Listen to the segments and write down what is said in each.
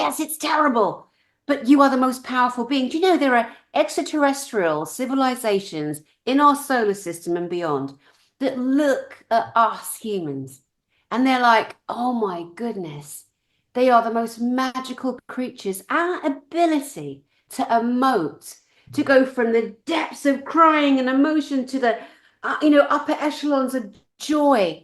yes, it's terrible, but you are the most powerful being. Do you know there are extraterrestrial civilizations in our solar system and beyond that look at us humans and they're like, oh my goodness, they are the most magical creatures. Our ability to emote, to go from the depths of crying and emotion to the, upper echelons of joy.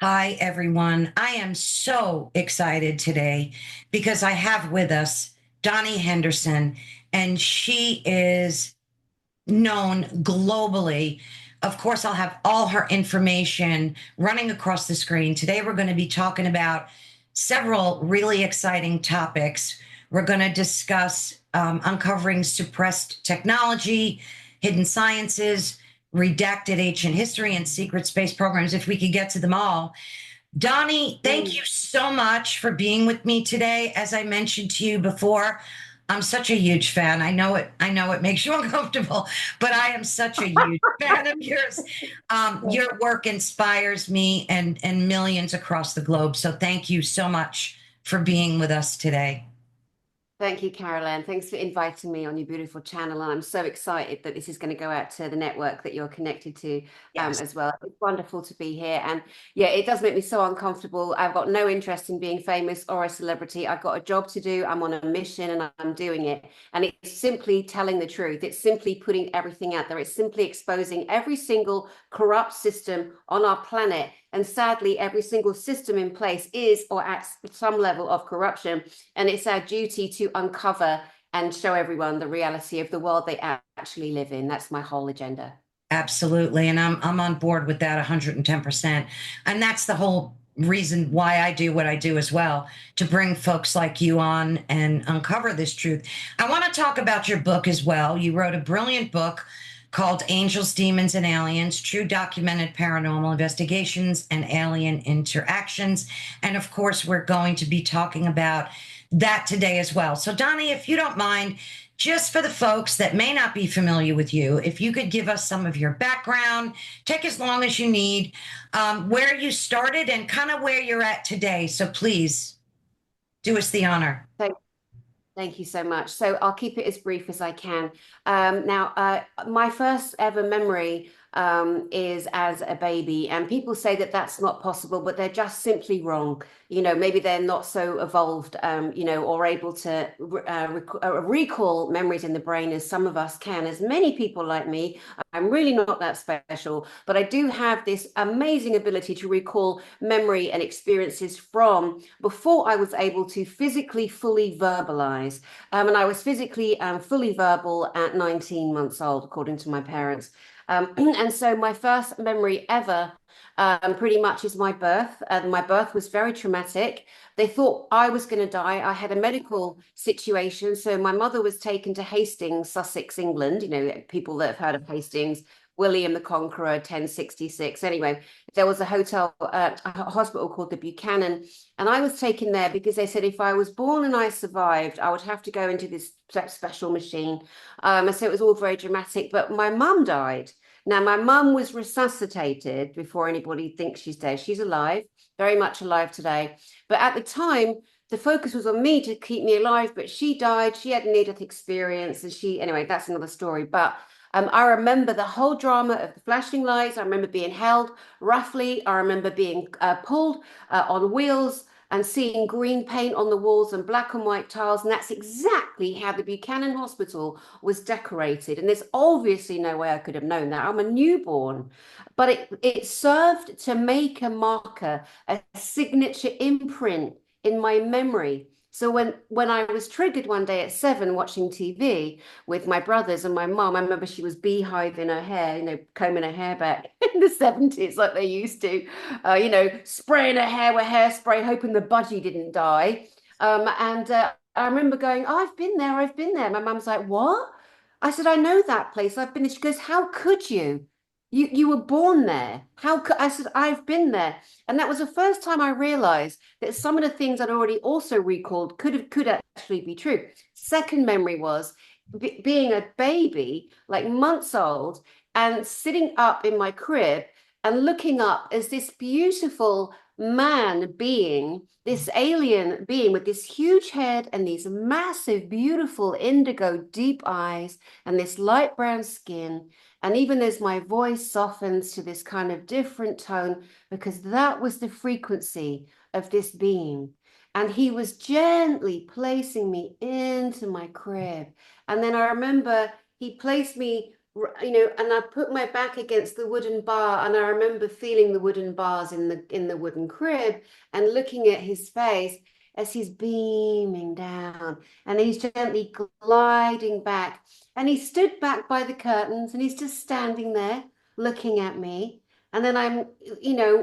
Hi, everyone. I am so excited today because I have with us Dani Henderson, and she is known globally. Of course, I'll have all her information running across the screen. Today, we're going to be talking about several really exciting topics. We're going to discuss uncovering suppressed technology, hidden sciences, redacted ancient history, and secret space programs, if we could get to them all. Dani, thank you so much for being with me today. As I mentioned to you before, I'm such a huge fan. I know it makes you uncomfortable, but I am such a huge fan of yours. Your work inspires me and millions across the globe. So thank you so much for being with us today. Thank you, Caroline. Thanks for inviting me on your beautiful channel. And I'm so excited that this is going to go out to the network that you're connected to Yes. as well. It's wonderful to be here. And yeah, it does make me so uncomfortable. I've got no interest in being famous or a celebrity. I've got a job to do. I'm on a mission and I'm doing it. And it's simply telling the truth. It's simply putting everything out there. It's simply exposing every single corrupt system on our planet. And sadly, every single system in place is or at some level of corruption. And it's our duty to uncover and show everyone the reality of the world they actually live in. That's my whole agenda. Absolutely. And I'm on board with that 110%. And that's the whole reason why I do what I do as well, to bring folks like you on and uncover this truth. I want to talk about your book as well. You wrote a brilliant book called Angels, Demons, and Aliens: True Documented Paranormal Investigations and Alien Interactions. And of course, we're going to be talking about that today as well. So, Dani, if you don't mind, just for the folks that may not be familiar with you, if you could give us some of your background, take as long as you need, where you started and kind of where you're at today. So please do us the honor. Thank, thank you so much. So I'll keep it as brief as I can. My first ever memory is as a baby, and people say that that's not possible, but they're just simply wrong. Maybe they're not so evolved, or able to recall memories in the brain as some of us can. As many people like me, I'm really not that special, but I do have this amazing ability to recall memory and experiences from before I was able to physically fully verbalize. And I was physically fully verbal at 19 months old, according to my parents. And so my first memory ever pretty much is my birth. My birth was very traumatic. They thought I was going to die. I had a medical situation. So my mother was taken to Hastings, Sussex, England. People that have heard of Hastings, William the Conqueror, 1066. Anyway, there was a hospital called the Buchanan. And I was taken there because they said if I was born and I survived, I would have to go into this special machine. And so it was all very dramatic. But my mum died. Now, my mum was resuscitated before anybody thinks she's dead. She's alive, very much alive today. But at the time, the focus was on me to keep me alive, but she died. She had a near-death experience. And anyway, that's another story. But I remember the whole drama of the flashing lights. I remember being held roughly. I remember being pulled on wheels and seeing green paint on the walls and black and white tiles. And that's exactly how the Buchanan Hospital was decorated. And there's obviously no way I could have known that. I'm a newborn. But it served to make a marker, a signature imprint in my memory. So when I was triggered one day at 7 watching TV with my brothers and my mom, I remember she was beehiving her hair, combing her hair back in the 70s like they used to, spraying her hair with hairspray, hoping the budgie didn't die. And I remember going, oh, I've been there, I've been there. My mum's like, what? I said, I know that place. I've been there. She goes, how could you? You were born there. How could I said, I've been there. And that was the first time I realized that some of the things I'd already also recalled could actually be true. Second memory was being a baby, like months old, and sitting up in my crib and looking up as this beautiful man being, this alien being with this huge head and these massive, beautiful indigo deep eyes and this light brown skin. And even as my voice softens to this kind of different tone, because that was the frequency of this being. And he was gently placing me into my crib. And then I remember he placed me, and I put my back against the wooden bar, and I remember feeling the wooden bars in the wooden crib and looking at his face as he's beaming down, and he's gently gliding back, and he stood back by the curtains, and he's just standing there looking at me. And then I'm,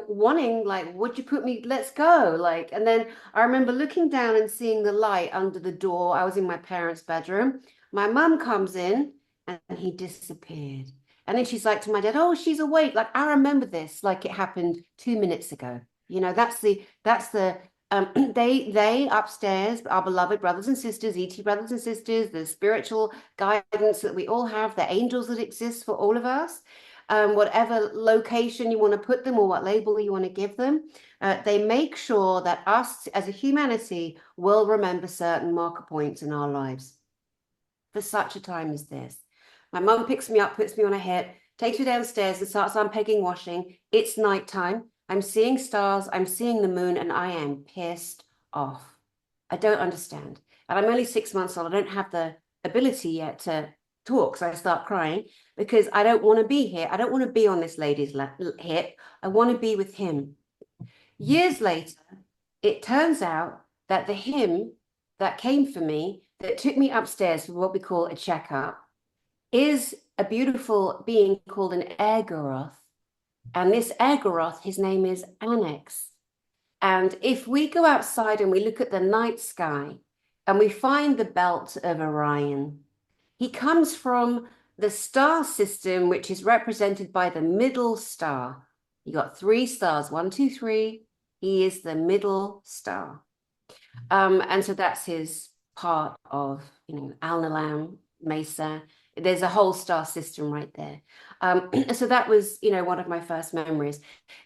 wanting, like, would you put me, let's go. Like, and then I remember looking down and seeing the light under the door. I was in my parents' bedroom. My mum comes in and he disappeared. And then she's like to my dad, oh, she's awake. Like, I remember this like it happened 2 minutes ago. That's the they upstairs, our beloved brothers and sisters, ET brothers and sisters, the spiritual guidance that we all have, the angels that exist for all of us, whatever location you want to put them or what label you want to give them, they make sure that us as a humanity will remember certain marker points in our lives for such a time as this. My mum picks me up, puts me on a hip, takes me downstairs and starts unpegging washing. It's nighttime. I'm seeing stars, I'm seeing the moon, and I am pissed off. I don't understand. And I'm only 6 months old. I don't have the ability yet to talk. So I start crying because I don't want to be here. I don't want to be on this lady's hip. I want to be with him. Years later, it turns out that the him that came for me, that took me upstairs for what we call a checkup, is a beautiful being called an Ergoroth. And this Ergoroth, his name is Annex. And if we go outside and we look at the night sky and we find the belt of Orion, he comes from the star system, which is represented by the middle star. You got 3 stars, 1, 2, 3. He is the middle star. And so that's his part of, Alnilam, Mesa. There's a whole star system right there. So that was, one of my first memories.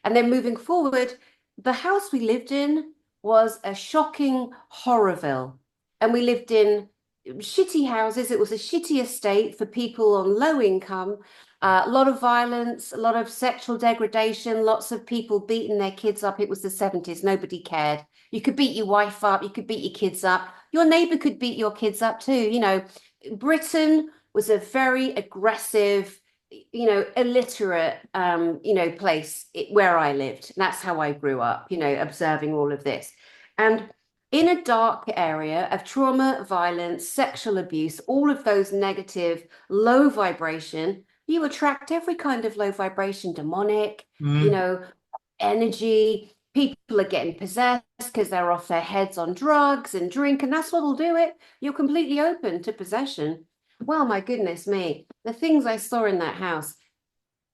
And then moving forward, the house we lived in was a shocking horrorville. And we lived in shitty houses. It was a shitty estate for people on low income. A lot of violence, a lot of sexual degradation, lots of people beating their kids up. It was the 70s. Nobody cared. You could beat your wife up. You could beat your kids up. Your neighbor could beat your kids up too. Britain was a very aggressive, illiterate, place where I lived. And that's how I grew up, observing all of this. And in a dark area of trauma, violence, sexual abuse, all of those negative, low vibration, you attract every kind of low vibration, demonic, energy. People are getting possessed because they're off their heads on drugs and drink, and that's what'll do it. You're completely open to possession. Well, my goodness me, the things I saw in that house,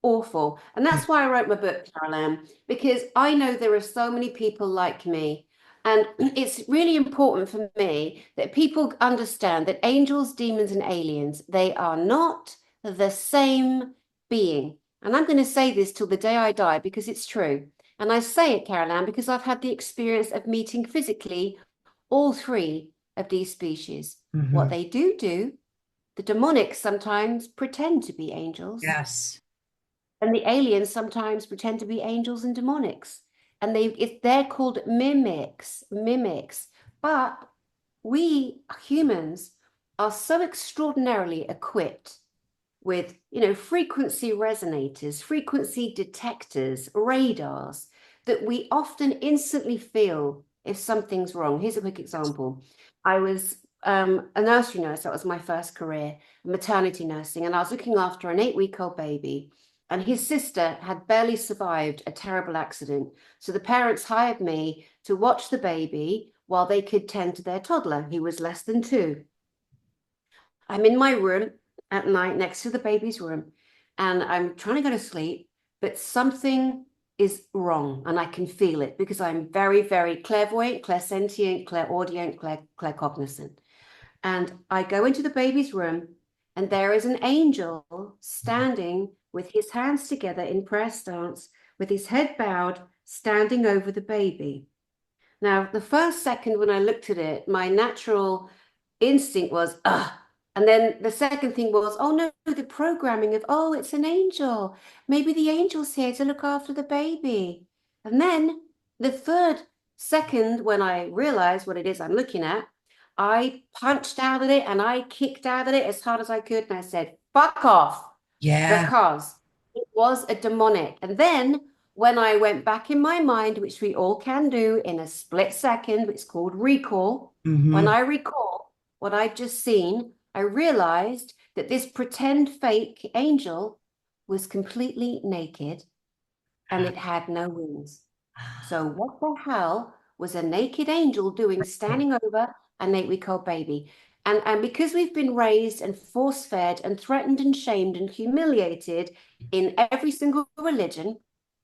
awful. And that's why I wrote my book, Carol Ann, because I know there are so many people like me. And it's really important for me that people understand that angels, demons, and aliens, they are not the same being. And I'm going to say this till the day I die because it's true. And I say it, Carol Ann, because I've had the experience of meeting physically all 3 of these species. What they do, the demonics sometimes pretend to be angels. Yes. And the aliens sometimes pretend to be angels and demonics. And they're called mimics. But we humans are so extraordinarily equipped with, frequency resonators, frequency detectors, radars, that we often instantly feel if something's wrong. Here's a quick example. I was a nursery nurse. That was my first career, maternity nursing. And I was looking after an 8-week-old baby. And his sister had barely survived a terrible accident. So the parents hired me to watch the baby while they could tend to their toddler. He was less than 2. I'm in my room at night next to the baby's room, and I'm trying to go to sleep, but something is wrong, and I can feel it because I'm very, very clairvoyant, clairsentient, clairaudient, claircognizant. And I go into the baby's room, and there is an angel standing with his hands together in prayer stance, with his head bowed, standing over the baby. Now, the first second when I looked at it, my natural instinct was, ugh. And then the second thing was, oh no, the programming of, oh, it's an angel. Maybe the angel's here to look after the baby. And then the third second, when I realized what it is I'm looking at, I punched out at it and I kicked out at it as hard as I could. And I said, fuck off, Yeah. because it was a demonic. And then when I went back in my mind, which we all can do in a split second, it's called recall. When Hmm. I recall what I'd just seen, I realized that this pretend fake angel was completely naked and it had no wings. So what the hell was a naked angel doing standing over an 8 week old baby? And because we've been raised and force fed and threatened and shamed and humiliated in every single religion,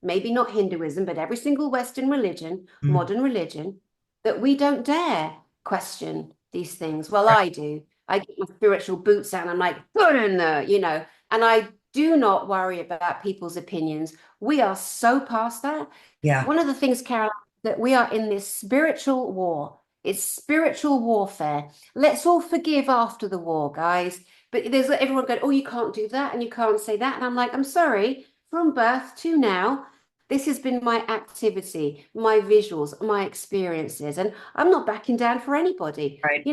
maybe not Hinduism, but every single Western religion, modern religion, that we don't dare question these things. Well, Right. I do. I get my spiritual boots out and I'm like, put in there, and I do not worry about people's opinions. We are so past that. Yeah. One of the things, Carol, that we are in this spiritual war. It's spiritual warfare. Let's all forgive after the war, guys. But there's everyone going, oh, you can't do that and you can't say that. And I'm like, I'm sorry, from birth to now, this has been my activity, my visuals, my experiences. And I'm not backing down for anybody. Right.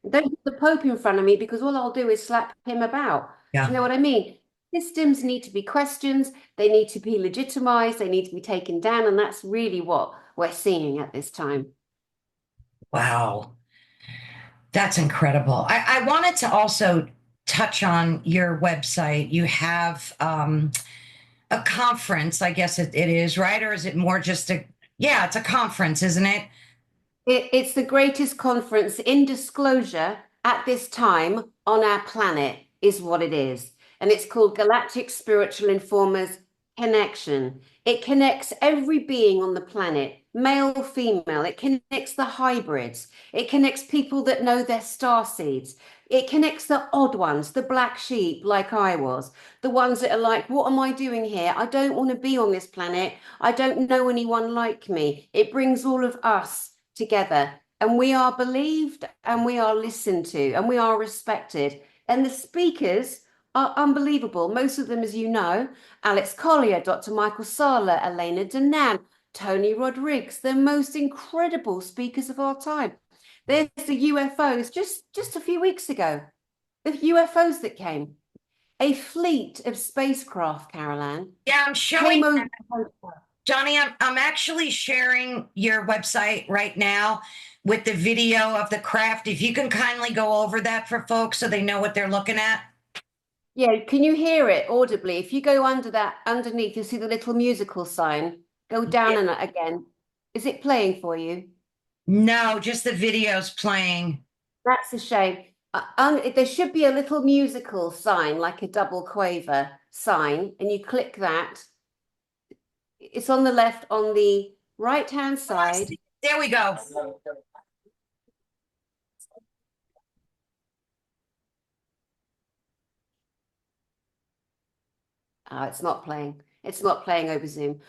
Don't put the Pope in front of me because all I'll do is slap him about. Do Yeah. you know what I mean? Systems need to be questioned, they need to be legitimized, they need to be taken down, and that's really what we're seeing at this time. Wow. That's incredible. I wanted to also touch on your website. You have a conference, I guess it is, right? Or is it more just yeah, it's a conference, isn't it? It's the greatest conference in disclosure at this time on our planet, is what it is. And it's called Galactic Spiritual Informers Connection. It connects every being on the planet, male, female. It connects the hybrids. It connects people that know their star seeds. It connects the odd ones, the black sheep, like I was, the ones that are like, what am I doing here? I don't want to be on this planet. I don't know anyone like me. It brings all of us together, and we are believed and we are listened to and we are respected, and the speakers are unbelievable, most of them, as you know: Alex Collier, Dr. Michael Sala, Elena Danan, Tony Rodriguez, the most incredible speakers of our time. There's the UFOs just a few weeks ago, the UFOs that came, a fleet of spacecraft, Caroline, Yeah, I'm showing came over. Johnny, I'm actually sharing your website right now with the video of the craft. If you can kindly go over that for folks so they know what they're looking at. Yeah, can you hear it audibly? If you go under that, underneath, you'll see the little musical sign. Go Yeah. down and again. Is it playing for you? No, just the videos playing. That's a shame. There should be a little musical sign, like a double quaver sign, and you click that. It's on the left, on the right-hand Oh, I side. see. There we go. It's not playing. It's not playing over Zoom.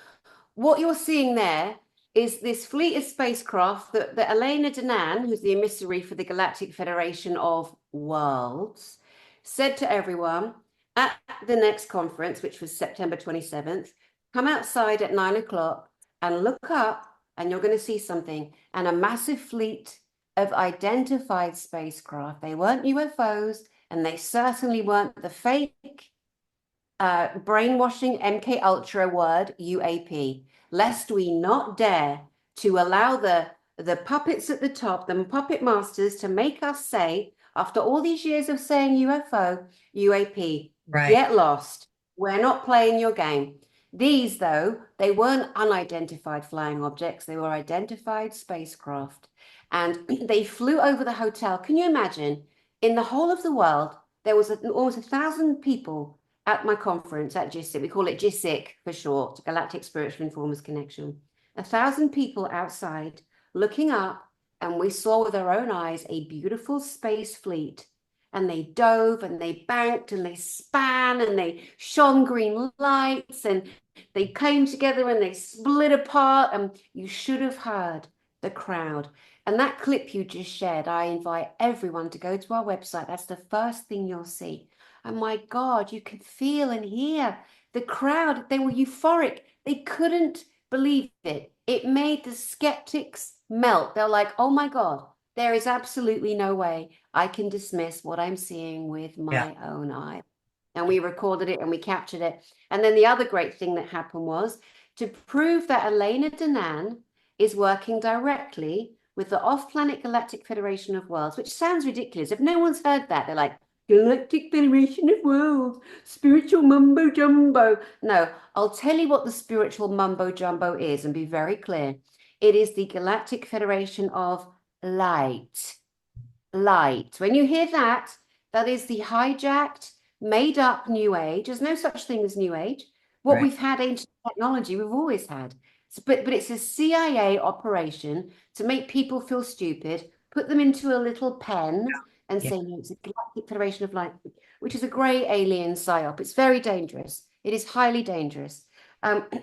What you're seeing there is this fleet of spacecraft that Elena Danan, who's the emissary for the Galactic Federation of Worlds, said to everyone at the next conference, which was September 27th, come outside at 9 o'clock and look up, and you're going to see something. And a massive fleet of identified spacecraft. They weren't UFOs, and they certainly weren't the fake brainwashing MK Ultra word UAP, lest we not dare to allow the puppets at the top, the puppet masters, to make us say, after all these years of saying UFO, UAP, Right. get lost. We're not playing your game. These, though, they weren't unidentified flying objects, they were identified spacecraft. And they flew over the hotel. Can you imagine? In the whole of the world, there was almost 1,000 people at my conference at GISIC. We call it GISIC for short, Galactic Spiritual Informers Connection. 1,000 people outside looking up and we saw with our own eyes a beautiful space fleet. And they dove and they banked and they span and they shone green lights and they came together and they split apart. And you should have heard the crowd. And that clip you just shared, I invite everyone to go to our website. That's the first thing you'll see. And my God, you could feel and hear the crowd. They were euphoric. They couldn't believe it. It made the skeptics melt. They're like, oh my God, there is absolutely no way I can dismiss what I'm seeing with Yeah. my own eye. And we recorded it and we captured it. And then the other great thing that happened was to prove that Elena Danan is working directly with the Off-Planet Galactic Federation of Worlds, which sounds ridiculous. If no one's heard that, they're like, Galactic Federation of Worlds, spiritual mumbo jumbo. No, I'll tell you what the spiritual mumbo jumbo is and be very clear. It is the Galactic Federation of Light. Light. When you hear that, that is the hijacked, made up New Age. There's no such thing as New Age. What Right. we've had, ancient technology, we've always had. But it's a CIA operation to make people feel stupid, put them into a little pen and Yeah. say, no, it's a Galactic Federation of Light, which is a grey alien psyop. It's very dangerous. It is highly dangerous.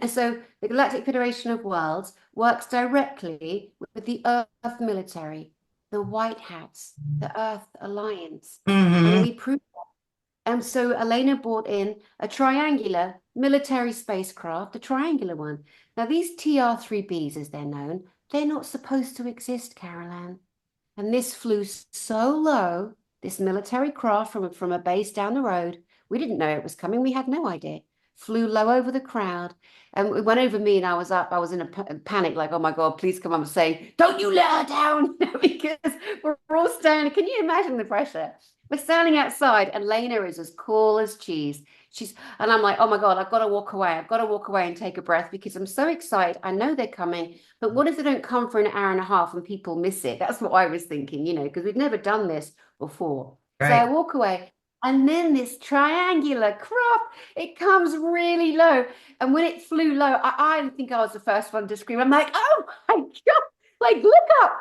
So the Galactic Federation of Worlds works directly with the Earth military, the White Hats, the Earth Alliance. And Hmm. we proved that. And so Elena brought in a triangular military spacecraft, a triangular one. Now, these TR-3Bs, as they're known, they're not supposed to exist, Caroline. And this flew so low, this military craft from a base down the road. We didn't know it was coming. We had no idea. Flew low over the crowd. And it went over me and I was up. I was in a panic, like, oh my God, please come on, saying, don't you let her down. Because we're all standing. Can you imagine the pressure? We're standing outside and Lena is as cool as cheese. And I'm like, oh my God, I've got to walk away. I've got to walk away and take a breath because I'm so excited. I know they're coming. But what if they don't come for an hour and a half and people miss it? That's what I was thinking, because we'd never done this before. So I Right. walk away. And then this triangular craft, it comes really low. And when it flew low, I think I was the first one to scream. I'm like, oh my God, like, look up.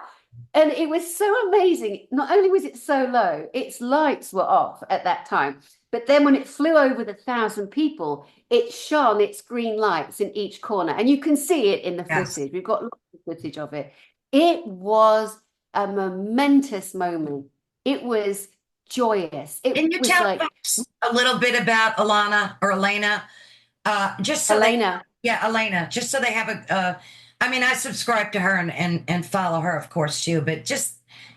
And it was so amazing. Not only was it so low, its lights were off at that time. But then when it flew over the 1,000 people, it shone its green lights in each corner. And you can see it in the Yes. footage. We've got lots of footage of it. It was a momentous moment. It was joyous. Can It you was tell like, folks a little bit about Alana or Elena? Just so they, Elena. yeah, Elena, just so they have I mean, I subscribe to her and follow her, of course, too, but just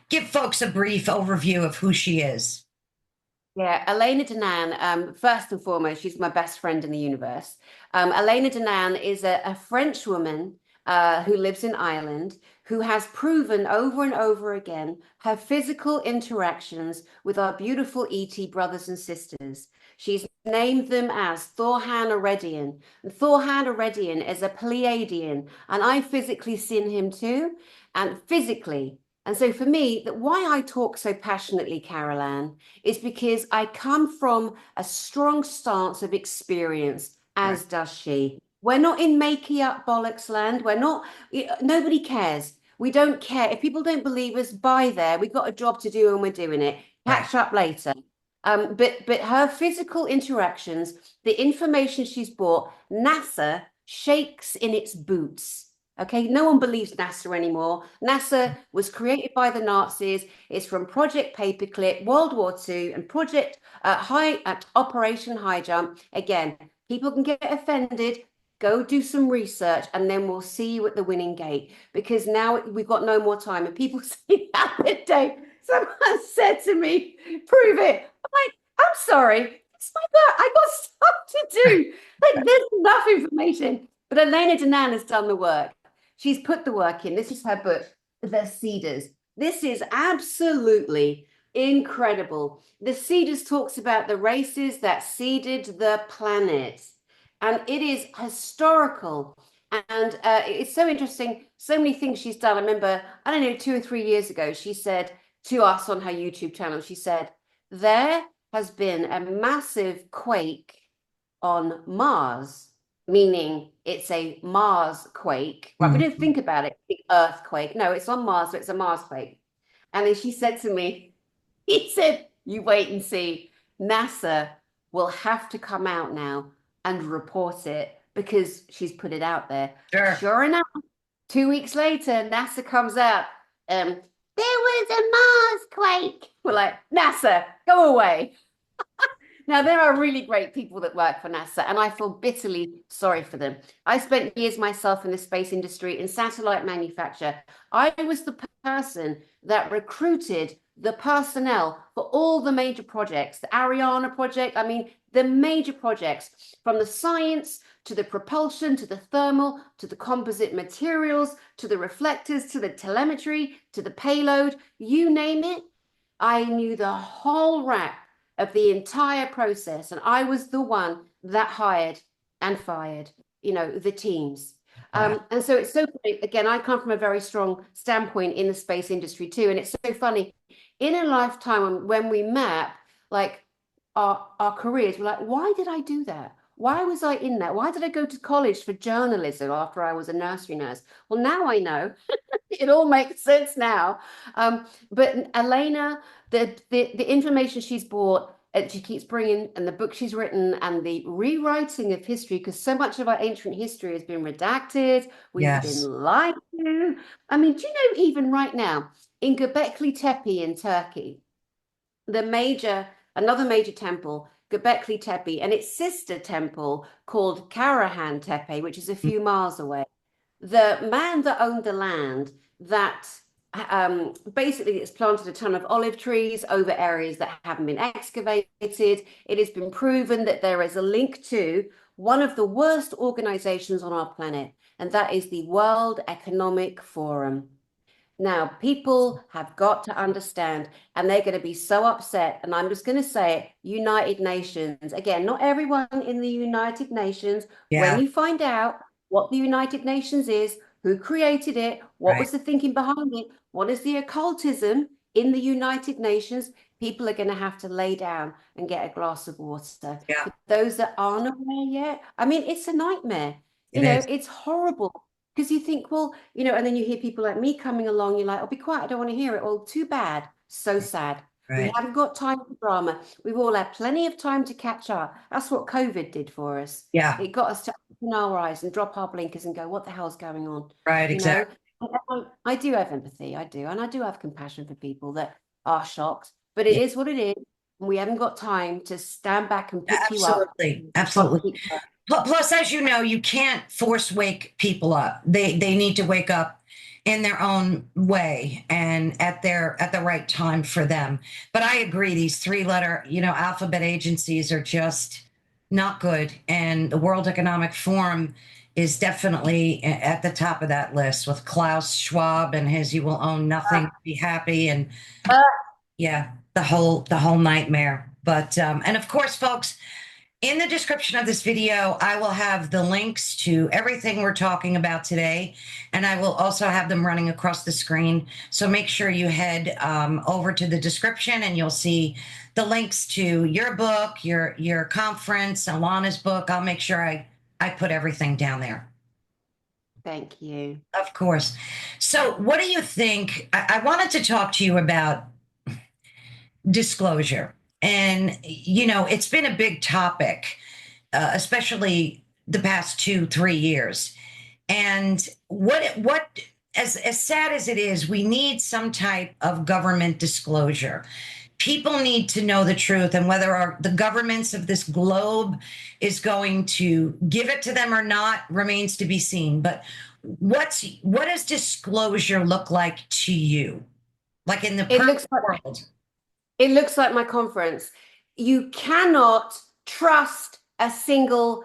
give folks a brief overview of who she is. Yeah, Elena Danan, first and foremost, she's my best friend in the universe. Elena Danan is a French woman who lives in Ireland, who has proven over and over again her physical interactions with our beautiful ET brothers and sisters. She's named them as Thorhan Aredian. And Thorhan Aredian is a Pleiadian, and I've physically seen him too, and physically. And so for me, that why I talk so passionately, Carol Ann, is because I come from a strong stance of experience, Right. as does she. We're not in makey up bollocks land. We're not, nobody cares. We don't care. If people don't believe us, bye there. We've got a job to do and we're doing it. Right. Catch up later. But her physical interactions, the information she's brought, NASA shakes in its boots. Okay, no one believes NASA anymore. NASA was created by the Nazis. It's from Project Paperclip, World War II, and Project Operation High Jump. Again, people can get offended. Go do some research, and then we'll see you at the winning gate. Because now we've got no more time. And people say the other day, someone said to me, "Prove it." I'm like, "I'm sorry, it's my work. I got stuff to do. Like, there's enough information." But Elena Danan has done the work. She's put the work in. This is her book, The Seeders. This is absolutely incredible. The Seeders talks about the races that seeded the planet. And it is historical. And it's so interesting. So many things she's done. I remember, I don't know, 2 or 3 years ago, she said to us on her YouTube channel, she said, there has been a massive quake on Mars. meaning it's a Mars quake. Right? We didn't Mhm. think about it, the earthquake. No, it's on Mars, so it's a Mars quake. And then she said to me, he said, you wait and see. NASA will have to come out now and report it because she's put it out there. Sure. Sure enough, 2 weeks later, NASA comes out. There was a Mars quake. We're like, NASA, go away. Now, there are really great people that work for NASA, and I feel bitterly sorry for them. I spent years myself in the space industry in satellite manufacture. I was the person that recruited the personnel for all the major projects, the Ariana project. I mean, the major projects from the science to the propulsion to the thermal to the composite materials to the reflectors to the telemetry to the payload, you name it. I knew the whole wrap of the entire process. And I was the one that hired and fired, the teams. Wow. And so it's so funny. Again, I come from a very strong standpoint in the space industry too. And it's so funny. In a lifetime when we map like our careers, we're like, why did I do that? Why was I in that? Why did I go to college for journalism after I was a nursery nurse? Well, now I know. It all makes sense now. But Elena, the information she's brought, and she keeps bringing, and the book she's written, and the rewriting of history, because so much of our ancient history has been redacted. We've been Yes. lied to. I mean, do you know, even right now in Göbekli Tepe in Turkey, another major temple, Göbekli Tepe, and its sister temple called Karahan Tepe, which is a few miles away. The man that owned the land that basically it's planted a ton of olive trees over areas that haven't been excavated. It has been proven that there is a link to one of the worst organizations on our planet, and that is the World Economic Forum. Now, people have got to understand, and they're going to be so upset. And I'm just going to say it, United Nations. Again, not everyone in the United Nations. When Yeah. you find out what the United Nations is, who created it, what Right. was the thinking behind it, what is the occultism in the United Nations, people are going to have to lay down and get a glass of water. Yeah. For those that aren't aware yet, I mean, it's a nightmare. It is. It's horrible. Because you think, well, and then you hear people like me coming along, you're like, oh, be quiet, I don't want to hear it. Well, too bad. So sad. We Right. haven't got time for drama. We've all had plenty of time to catch up. That's what COVID did for us. Yeah. It got us to open our eyes and drop our blinkers and go, what the hell's going on? Right. You know, Exactly. I do have empathy. I do. And I do have compassion for people that are shocked, but it Yeah. is what it is. We haven't got time to stand back and pick you up. Absolutely. Absolutely. Plus, as you know, you can't force wake people up. They need to wake up in their own way and at the right time for them. But I agree, these three-letter, alphabet agencies are just not good. And the World Economic Forum is definitely at the top of that list with Klaus Schwab and his "You will own nothing, be happy," and Uh, yeah, the whole nightmare. But and of course, folks, in the description of this video, I will have the links to everything we're talking about today, and I will also have them running across the screen. So make sure you head over to the description, and you'll see the links to your book, your conference, Alana's book. I'll make sure I put everything down there. Thank you. Of course. So, what do you think? I wanted to talk to you about disclosure. And, it's been a big topic, especially the past 2-3 years. And as sad as it is, we need some type of government disclosure. People need to know the truth, and whether the governments of this globe is going to give it to them or not remains to be seen. But what does disclosure look like to you? Like in the It perfect looks like world? It looks like my conference. You cannot trust a single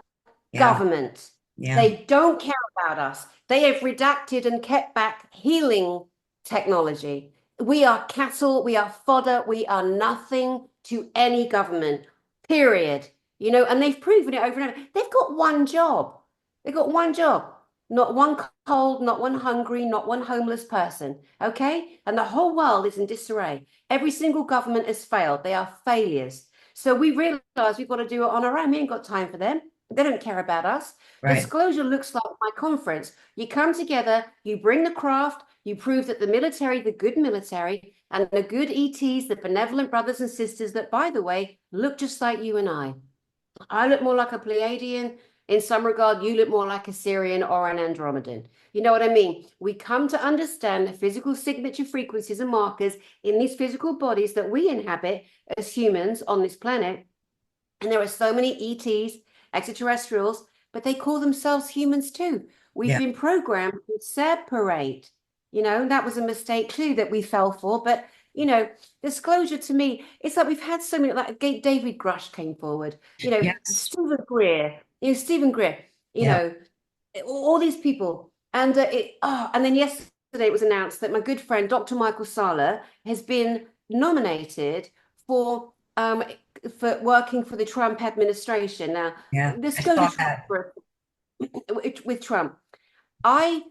Yeah, government. yeah, They don't care about us. They have redacted and kept back healing technology. We are cattle, we are fodder, we are nothing to any government, period. And they've proven it over and over. They've got one job. They've got one job. Not one cold, not one hungry, not one homeless person. Okay? And the whole world is in disarray. Every single government has failed. They are failures. So we realize we've got to do it on our own. We ain't got time for them. They don't care about us. Right. Disclosure looks like my conference. You come together, you bring the craft, you prove that the military, the good military, and the good ETs, the benevolent brothers and sisters that, by the way, look just like you and I. I look more like a Pleiadian. In some regard, you look more like a Syrian or an Andromedan. You know what I mean? We come to understand the physical signature frequencies and markers in these physical bodies that we inhabit as humans on this planet. And there are so many ETs, extraterrestrials, but they call themselves humans too. We've Yeah. been programmed to separate. That was a mistake too that we fell for. But, disclosure to me, it's like we've had so many, like David Grush came forward, Yes. Stephen Greer, Yeah. all these people. And then yesterday it was announced that my good friend, Dr. Michael Sala, has been nominated for for working for the Trump administration. Now, Yeah. I this goes to saw Trump that. with Trump. I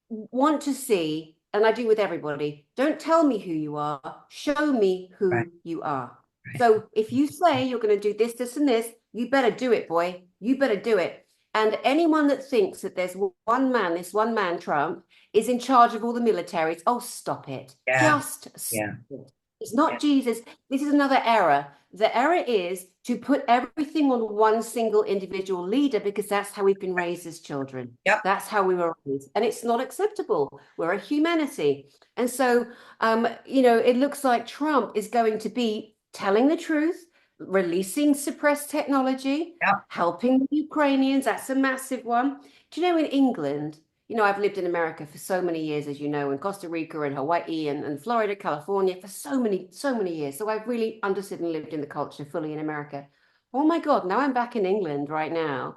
want to see, and I do with everybody, don't tell me who you are, show me Right. who you are. Right. So if you say you're going to do this, this, and this, you better do it, boy. You better do it. And anyone that thinks that there's one man, this one man, Trump, is in charge of all the militaries, oh, stop it. Yeah. Just stop Yeah. it. It's not Jesus. This is another error. The error is to put everything on one single individual leader because that's how we've been raised as children. Yep. That's how we were raised. And it's not acceptable. We're a humanity. And so, it looks like Trump is going to be telling the truth, releasing suppressed technology, Yep. helping the Ukrainians. That's a massive one. Do you know in England, I've lived in America for so many years, as you know, in Costa Rica and Hawaii and Florida, California for so many years. So I've really understood and lived in the culture fully in America. Oh my God, now I'm back in England right now.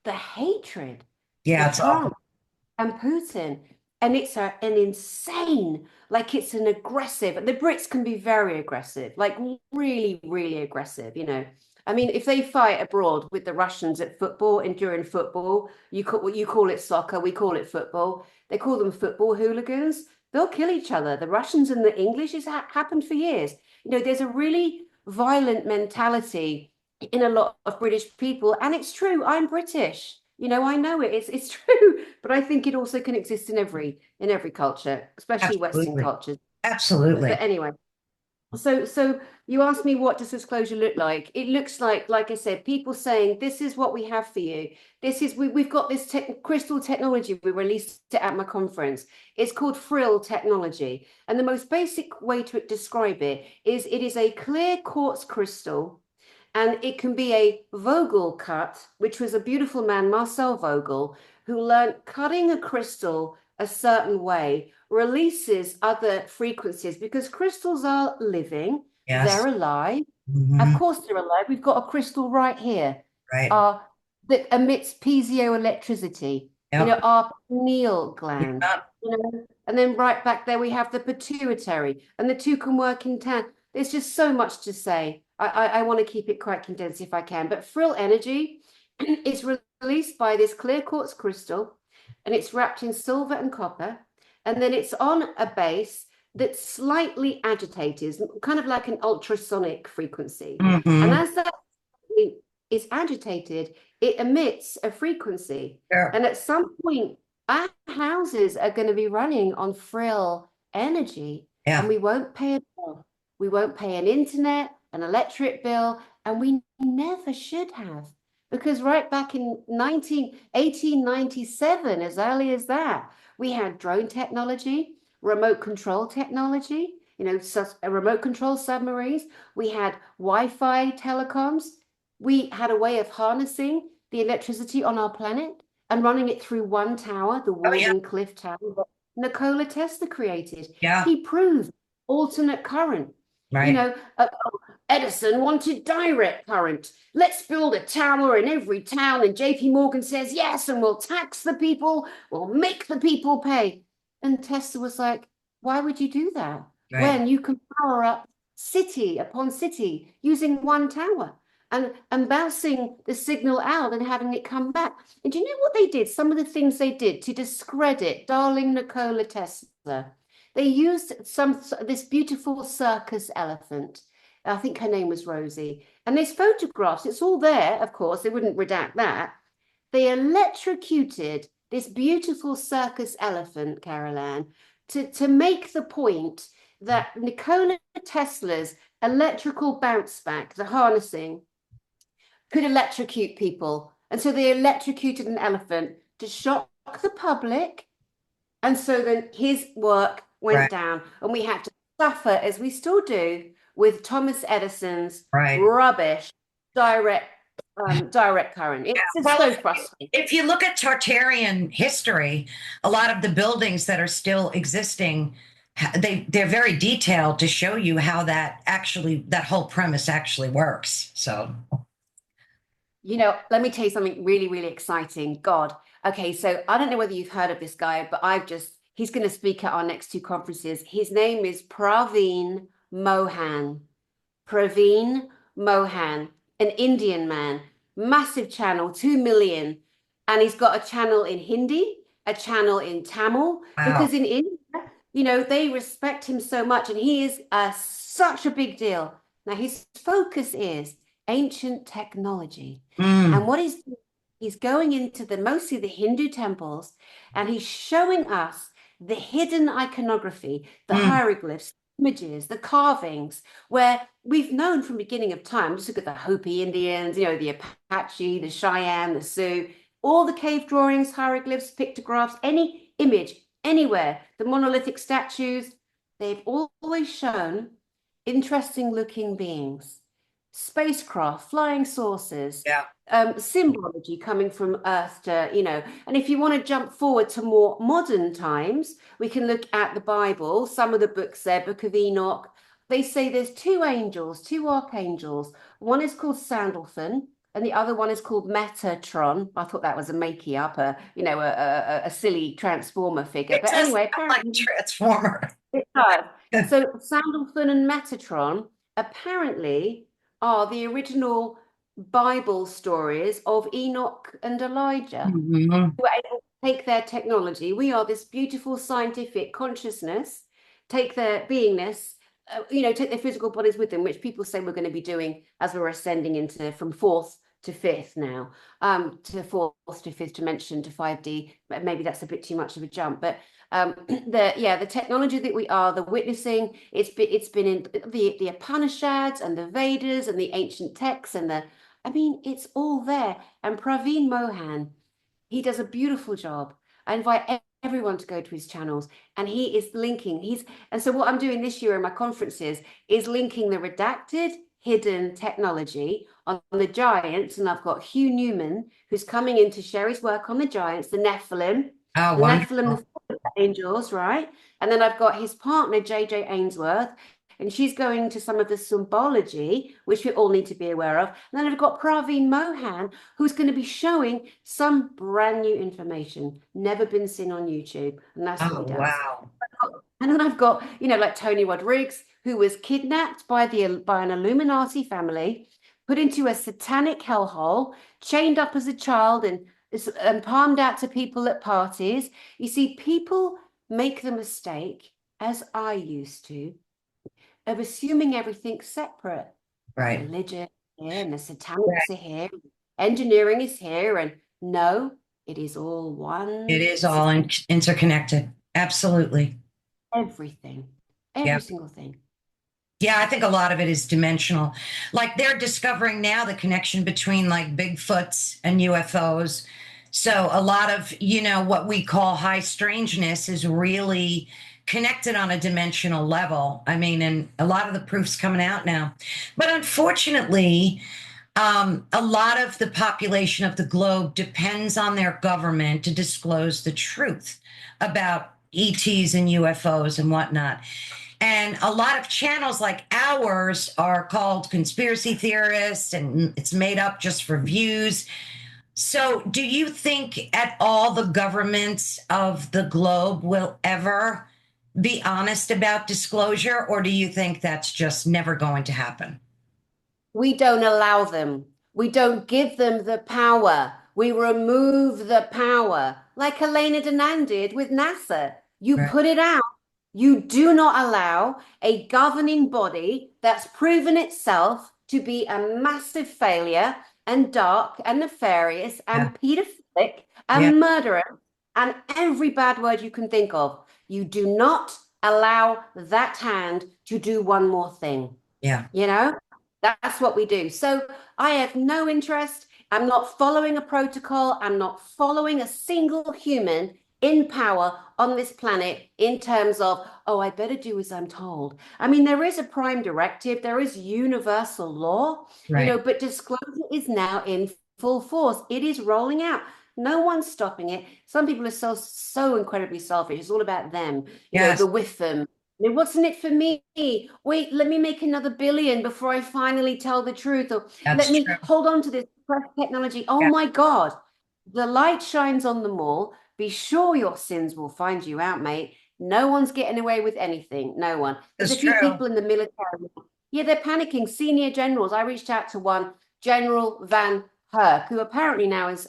The hatred for Yeah. It's awful. Trump and Putin. And it's an insane, like it's an aggressive, the Brits can be very aggressive, like really, really aggressive. I mean, if they fight abroad with the Russians at football and during football, you call it soccer, we call it football. They call them football hooligans. They'll kill each other. The Russians and the English has happened for years. There's a really violent mentality in a lot of British people, and it's true. I'm British. I know it. It's true, but I think it also can exist in every culture, especially Western Absolutely. cultures. But Absolutely. anyway, so you asked me what does disclosure look like? It looks like I said, people saying this is what we have for you. This is we've got this crystal technology. We released it at my conference. It's called Frill technology, and the most basic way to describe it is a clear quartz crystal. And it can be a Vogel cut, which was a beautiful man, Marcel Vogel, who learned cutting a crystal a certain way releases other frequencies because crystals are living, Yes. they're alive. Of Hmm. course, they're alive. We've got a crystal right here Right. uh, that emits piezoelectricity, Yep. our pineal gland, Yep. and then right back there we have the pituitary, and the two can work in tandem. There's just so much to say. I want to keep it quite condensed if I can. But frill energy is released by this clear quartz crystal, and it's wrapped in silver and copper, and then it's on a base that's slightly agitated, kind of like an ultrasonic frequency. And Hmm. as that is agitated, it emits a frequency. Sure. And at some point, our houses are going to be running on frill energy, and Yeah. we won't pay a bill. We won't pay an internet, an electric bill, and we never should have. Because right back in 1897, as early as that, we had drone technology, remote control technology, remote control submarines. We had Wi-Fi telecoms. We had a way of harnessing the electricity on our planet and running it through one tower, the Oh yeah. Walden Cliff Tower that Nikola Tesla created. Yeah. He proved alternate current. You Right. know, Edison wanted direct current. Let's build a tower in every town. And JP Morgan says, yes, and we'll tax the people, we'll make the people pay. And Tesla was like, why would you do that Right. when you can power up city upon city using one tower? And bouncing the signal out and having it come back. And do you know what they did? Some of the things they did to discredit darling Nikola Tesla. They used this beautiful circus elephant, I think her name was Rosie. And there's photographs. It's all there, of course. They wouldn't redact that. They electrocuted this beautiful circus elephant, Carol Ann, to make the point that Nikola Tesla's electrical bounce back, the harnessing, could electrocute people. And so they electrocuted an elephant to shock the public. And so then his work went Right. down, and we had to suffer, as we still do, with Thomas Edison's Right. rubbish direct direct current. It's just Well, so frustrating. if you look at Tartarian history, a lot of the buildings that are still existing, they're very detailed to show you how that whole premise actually works. So, Let me tell you something really, really exciting. God. Okay, so I don't know whether you've heard of this guy, but he's going to speak at our next two conferences. His name is Mohan. Praveen Mohan, an Indian man, massive channel, 2 million. And he's got a channel in Hindi, a channel in Tamil, wow. because in India, they respect him so much, and he is such a big deal. Now, his focus is ancient technology. And Mm, what he's going into mostly the Hindu temples, and he's showing us the hidden iconography, the mm. hieroglyphs, images, the carvings, where we've known from beginning of time. Just look at the Hopi Indians, the Apache, the Cheyenne, the Sioux, all the cave drawings, hieroglyphs, pictographs, any image, anywhere, the monolithic statues, they've always shown interesting looking beings, spacecraft, flying saucers, Yeah. symbology coming from Earth to, and if you want to jump forward to more modern times, we can look at the Bible, some of the books there, Book of Enoch. They say there's two angels, two archangels. One is called Sandalphon, and the other one is called Metatron. I thought that was a makey up, a silly transformer figure. It But does anyway, sound like apparently Transformer. it does. So Sandalphon and Metatron apparently are the original Bible stories of Enoch and Elijah, Mhm. who were able to take their technology. We are this beautiful scientific consciousness, take their beingness, take their physical bodies with them, which people say we're going to be doing as we're ascending into from fourth to fifth now, to fourth to fifth dimension to 5D. Maybe that's a bit too much of a jump, but the technology that we are, the witnessing, it's been in the Upanishads and the Vedas and the ancient texts it's all there. And Praveen Mohan, he does a beautiful job. I invite everyone to go to his channels, and he is linking. And so what I'm doing this year in my conferences is linking the redacted hidden technology on the giants. And I've got Hugh Newman, who's coming in to share his work on the giants, the Nephilim, Oh, the Nephilim, wonderful. the angels, right? And then I've got his partner, JJ Ainsworth, and she's going to some of the symbology, which we all need to be aware of. And then I've got Praveen Mohan, who's going to be showing some brand new information, never been seen on YouTube. And that's what Oh, he does. wow. And then I've got, like Tony Rodriguez, who was kidnapped by an Illuminati family, put into a satanic hellhole, chained up as a child, and palmed out to people at parties. You see, people make the mistake, as I used to, of assuming everything's separate. Right. Religion here, and the Right. satanics are here, engineering is here, and no, it is all It one is all system. interconnected. Absolutely. Everything, Yeah. every single thing. Yeah, I think a lot of it is dimensional. Like they're discovering now the connection between like Bigfoots and UFOs. So a lot of, what we call high strangeness is really connected on a dimensional level. I mean, and a lot of the proof's coming out now. But unfortunately, a lot of the population of the globe depends on their government to disclose the truth about ETs and UFOs and whatnot. And a lot of channels like ours are called conspiracy theorists, and it's made up just for views. So, do you think at all the governments of the globe will ever be honest about disclosure, or do you think that's just never going to happen? We don't allow them. We don't give them the power. We remove the power, like Elena Danaan did with NASA. You Right. put it out, You do not allow a governing body that's proven itself to be a massive failure and dark and nefarious Yeah. and pedophilic Yeah. and murderous and every bad word you can think of. You do not allow that hand to do one more thing. Yeah. You know, that's what we do. So I have no interest. I'm not following a protocol. I'm not following a single human in power on this planet in terms of, oh, I better do as I'm told. I mean, there is a prime directive, there is universal law, Right. but disclosure is now in full force. It is rolling out. No one's stopping it. Some people are so incredibly selfish. It's all about them, Yes. the with them. What's in it for me? Wait, let me make another billion before I finally tell the truth. Or let That's me true. hold on to this technology. Oh Yeah. my God. The light shines on them all. Be sure your sins will find you out, mate. No one's getting away with anything. No one. There's That's a few true. people in the military. Yeah, they're panicking. Senior generals. I reached out to one, General Van Herk, who apparently now is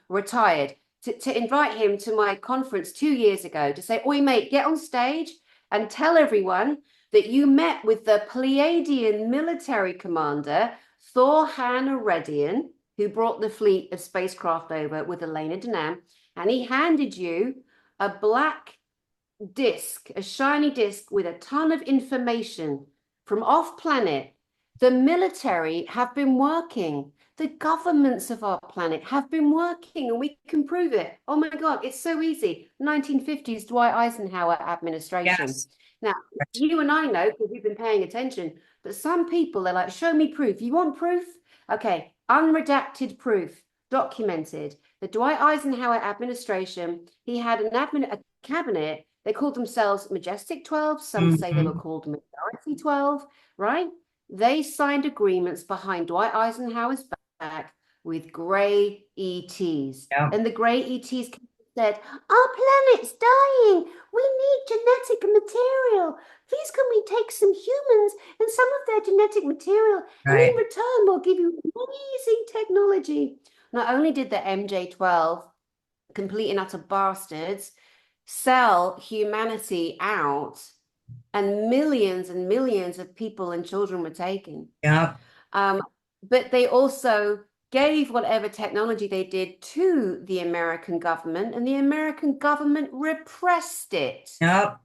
retired, to invite him to my conference 2 years ago to say, oi, mate, get on stage and tell everyone that you met with the Pleiadian military commander, Thor Han Aredian, who brought the fleet of spacecraft over with Elena Denham, and he handed you a black disc, a shiny disc with a ton of information from off planet. The military have been working. The governments of our planet have been working, and we can prove it. Oh my God, it's so easy. 1950s Dwight Eisenhower administration. Yes. Now, Right. you and I know because we've been paying attention, but some people are like, show me proof. You want proof? Okay, unredacted proof, documented. The Dwight Eisenhower administration, he had a cabinet. They called themselves Majestic 12. Some say they were Mhm. called Majority 12, right? They signed agreements behind Dwight Eisenhower's back with grey ETs. Yeah. And the grey ETs said, our planet's dying. We need genetic material. Please, can we take some humans and some of their genetic material? And in Right. return, we'll give you amazing technology. Not only did the MJ-12, complete and utter bastards, sell humanity out, and millions of people and children were taken. Yeah. Um, but they also gave whatever technology they did to the American government, and the American government repressed it. Yep.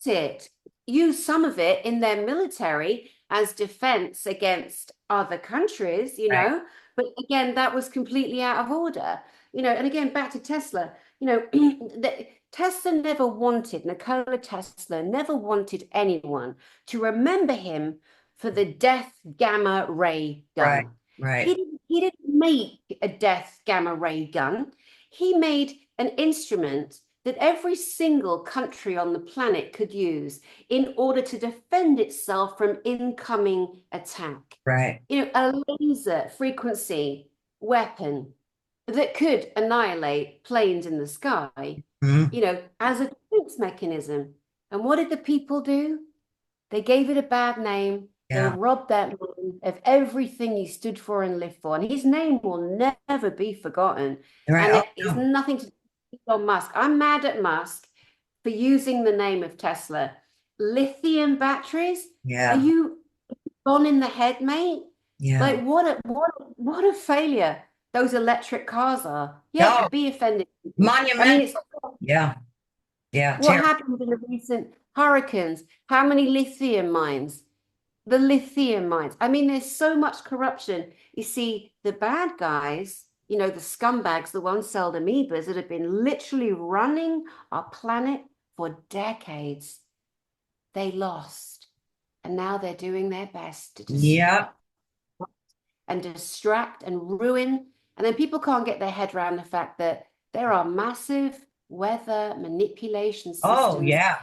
It used some of it in their military as defense against other countries, Right. but again, that was completely out of order, and again, back to Tesla, Tesla never wanted, Nikola Tesla never wanted anyone to remember him for the death gamma ray Right. gun. Right. He didn't make a death gamma ray gun. He made an instrument that every single country on the planet could use in order to defend itself from incoming attack. Right. A laser frequency weapon that could annihilate planes in the sky, Mhm. as a defense mechanism. And what did the people do? They gave it a bad name. They Yeah. robbed that man of everything he stood for and lived for. And his name will never be forgotten. Right. And Oh, it is no. nothing to do with Elon Musk. I'm mad at Musk for using the name of Tesla. Lithium batteries? Are Yeah. you gone in the head, mate? Yeah. Like what a failure those electric cars are. Yeah, No. be offended. I mean, Monument. it's Yeah. Yeah. what Terrible. happened in the recent hurricanes. How many lithium mines? The lithium mines. I mean, there's so much corruption. You see, the bad guys, the scumbags, the one-celled amoebas that have been literally running our planet for decades, they lost. And now they're doing their best to Yeah. distract and ruin. And then people can't get their head around the fact that there are massive weather manipulation Oh, systems. yeah.